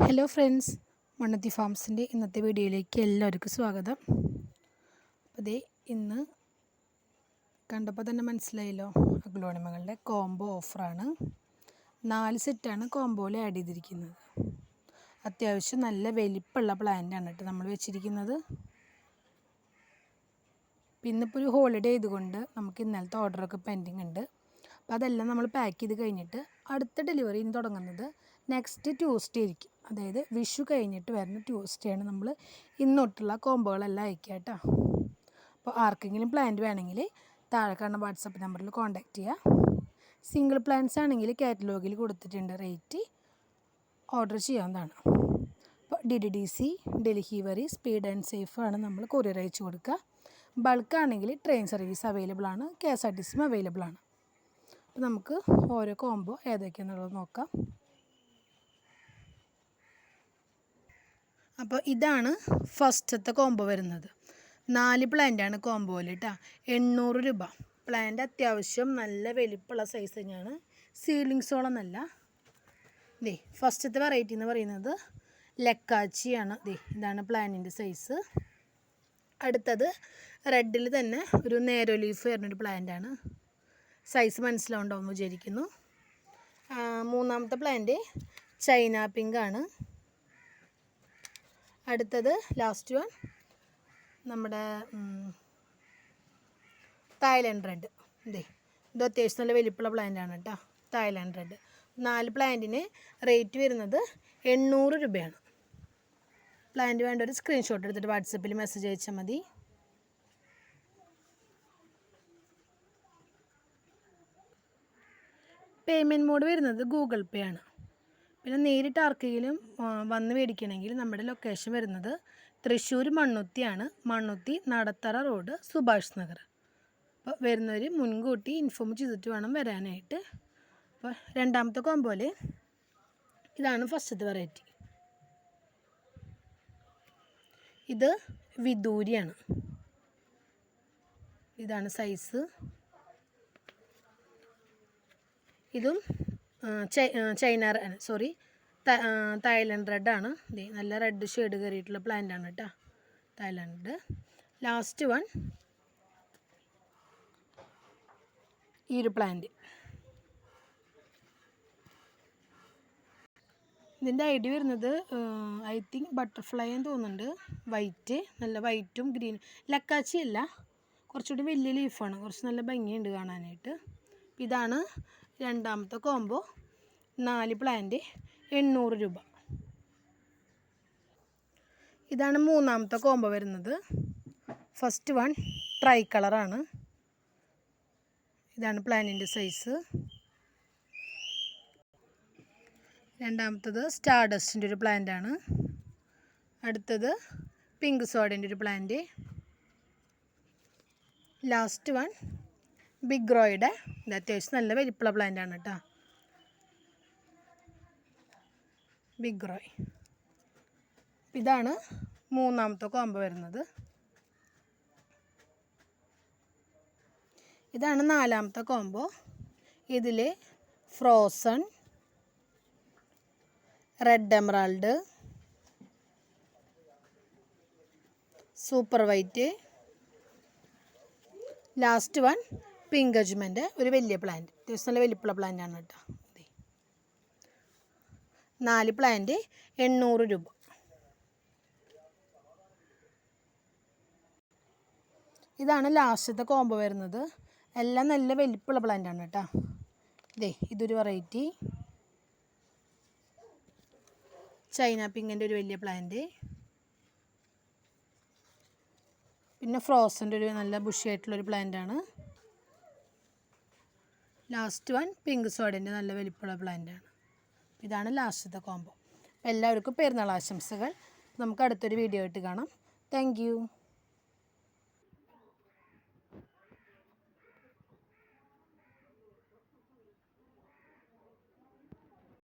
Hello friends, Mannuthy ഫാംസിൻ്റെ ഇന്നത്തെ വീഡിയോയിലേക്ക് എല്ലാവർക്കും സ്വാഗതം. അപ്പോൾ ദേ ഇന്ന് കണ്ടപ്പോൾ തന്നെ മനസ്സിലായല്ലോ, അഗ്ലോണിമകളുടെ കോംബോ ഓഫറാണ്. 4 സെറ്റാണ് കോംബോയിൽ ആഡ് ചെയ്തിരിക്കുന്നത്. അത്യാവശ്യം നല്ല വലിപ്പമുള്ള പ്ലാന്റാണ് കേട്ടോ നമ്മൾ വെച്ചിരിക്കുന്നത്. ഇന്നിപ്പോൾ ഒരു ഹോളിഡേ ആയതുകൊണ്ട് നമുക്ക് ഇന്നലത്തെ ഓർഡറൊക്കെ പെൻഡിങ് ഉണ്ട്. അപ്പോൾ അതെല്ലാം നമ്മൾ പാക്ക് ചെയ്ത് കഴിഞ്ഞിട്ട് അടുത്ത ഡെലിവറി തുടങ്ങുന്നത് നെക്സ്റ്റ് ട്യൂസ്ഡേ ആയിരിക്കും. അതായത് വിഷു കഴിഞ്ഞിട്ട് വരുന്ന ട്യൂസ്ഡേയാണ് നമ്മൾ ഇന്നൊട്ടുള്ള കോംബോകളെല്ലാം അയക്കുക കേട്ടോ. അപ്പോൾ ആർക്കെങ്കിലും പ്ലാന്റ് വേണമെങ്കിൽ താഴെ കാണുന്ന വാട്സപ്പ് നമ്പറിൽ കോൺടാക്റ്റ് ചെയ്യുക. സിംഗിൾ പ്ലാന്റ്സ് ആണെങ്കിൽ കാറ്റലോഗിൽ കൊടുത്തിട്ടുണ്ട് റേറ്റ്, ഓർഡർ ചെയ്യാവുന്നതാണ്. അപ്പോൾ DDDC delivery speed and safe ആണ് നമ്മൾ കൊറിയർ അയച്ചു കൊടുക്കുക. ബൾക്കാണെങ്കിൽ ട്രെയിൻ സർവീസ് അവൈലബിൾ ആണ്, KSRTC അവൈലബിൾ ആണ്. അപ്പോൾ നമുക്ക് ഓരോ കോംബോ ഏതൊക്കെയാണെന്നുള്ളത് നോക്കാം. അപ്പോൾ ഇതാണ് ഫസ്റ്റത്തെ കോംബോ വരുന്നത്. 4 പ്ലാന്റാണ് കോംബോയിൽ കേട്ടോ. 800 രൂപ. പ്ലാന്റ് അത്യാവശ്യം നല്ല വലിപ്പമുള്ള സൈസ് തന്നെയാണ്, സീലിംഗ് സോളൊന്നല്ല. ഫസ്റ്റത്തെ വെറൈറ്റി എന്ന് പറയുന്നത് ലക്കാച്ചിയാണ്. ഇതാണ് പ്ലാന്റിൻ്റെ സൈസ്. അടുത്തത് റെഡിൽ തന്നെ ഒരു നേരോ ലീഫ് വരുന്നൊരു പ്ലാന്റാണ്. സൈസ് മനസ്സിലാവുണ്ടാവുമെന്ന് വിചാരിക്കുന്നു. മൂന്നാമത്തെ പ്ലാന്റ് ചൈന പിങ്ക് ആണ്. അടുത്തത് ലാസ്റ്റ് വൺ നമ്മുടെ തായ്ലൻഡ് റെഡ്. ഇത് അത്യാവശ്യം നല്ല വലിപ്പമുള്ള പ്ലാന്റാണ് കേട്ടോ, തായ്ലൻഡ് റെഡ്. 4 പ്ലാന്റിന് റേറ്റ് വരുന്നത് 800 രൂപയാണ്. പ്ലാന്റ് വേണ്ട ഒരു സ്ക്രീൻഷോട്ട് എടുത്തിട്ട് വാട്സപ്പിൽ മെസ്സേജ് അയച്ചാൽ മതി. പേയ്മെൻറ്റ് മോഡ് വരുന്നത് ഗൂഗിൾ പേ ആണ്. പിന്നെ നേരിട്ട് ആർക്കെങ്കിലും വന്ന് മേടിക്കണമെങ്കിൽ നമ്മുടെ ലൊക്കേഷൻ വരുന്നത് തൃശ്ശൂർ മണ്ണുത്തിയാണ്. മണ്ണുത്തി നടത്തറ റോഡ്, സുഭാഷ് നഗർ. അപ്പോൾ വരുന്നവർ മുൻകൂട്ടി ഇൻഫോം ചെയ്തിട്ട് വേണം വരാനായിട്ട്. അപ്പോൾ രണ്ടാമത്തെ കോംബോയിൽ ഇതാണ് ഫസ്റ്റത്തെ വെറൈറ്റി. ഇത് വിദൂരിയാണ്. ഇതാണ് സൈസ്. ഇതും തായ്ലൻഡ് റെഡാണ്. നല്ല റെഡ് ഷെയ്ഡ് കയറിയിട്ടുള്ള പ്ലാന്റാണ് കേട്ടോ, തായ്ലൻഡ്. ലാസ്റ്റ് വൺ ഈ ഒരു പ്ലാന്റ്. ഇതിൻ്റെ ഐഡിയ വരുന്നത് ഐ തിങ്ക് ബട്ടർഫ്ലൈ എന്ന് തോന്നുന്നുണ്ട്. വൈറ്റ്, നല്ല വൈറ്റും ഗ്രീൻ. ലക്കാച്ചി അല്ല, കുറച്ചുകൂടി വലിയ ലീഫാണ്, കുറച്ച് നല്ല ഭംഗിയുണ്ട് കാണാനായിട്ട്. ഇതാണ് രണ്ടാമത്തെ കോംബോ. 4 പ്ലാന്റ് 800 രൂപ. ഇതാണ് മൂന്നാമത്തെ കോംബോ വരുന്നത്. ഫസ്റ്റ് വൺ ട്രൈ കളറാണ്. ഇതാണ് പ്ലാന്റിൻ്റെ സൈസ്. രണ്ടാമത്തത് സ്റ്റാർഡസ്റ്റിൻ്റെ ഒരു പ്ലാന്റാണ്. അടുത്തത് പിങ്ക് സോഡേൻ്റെ ഒരു പ്ലാന്റ്. ലാസ്റ്റ് വൺ ബിഗ് റോയുടെ. ഇത് അത്യാവശ്യം നല്ല വലിപ്പമുള്ള പ്ലാന്റാണ് കേട്ടോ, ബിഗ് റോയ്. ഇതാണ് മൂന്നാമത്തെ കോംബോ വരുന്നത്. ഇതാണ് നാലാമത്തെ കോംബോ. ഇതിൽ frozen, red emerald, super white, last one pink അജ്മൻ്റെ ഒരു വലിയ പ്ലാന്റ്. അത്യാവശ്യം നല്ല വലിപ്പമുള്ള പ്ലാന്റാണ് കേട്ടോ. 4 പ്ലാന്റ് 800 രൂപ. ഇതാണ് ലാസ്റ്റത്തെ കോംബോ വരുന്നത്. എല്ലാം നല്ല വലിപ്പമുള്ള പ്ലാന്റാണ് കേട്ടോ. ഇതൊരു വെറൈറ്റി ചൈന പിങ്കിൻ്റെ ഒരു വലിയ പ്ലാന്റ്. പിന്നെ ഫ്രോസൻ്റെ ഒരു നല്ല ബുഷിയായിട്ടുള്ളൊരു പ്ലാന്റാണ്. ലാസ്റ്റ് വൺ പിങ്ക് സോഡേൻ്റെ നല്ല വലിപ്പമുള്ള പ്ലാന്റാണ്. ഇതാണ് ലാസ്റ്റത്തെ കോംബോ. എല്ലാവർക്കും പെരുന്നാൾ ആശംസകൾ. നമുക്ക് അടുത്തൊരു വീഡിയോ ആയിട്ട് കാണാം. Thank you.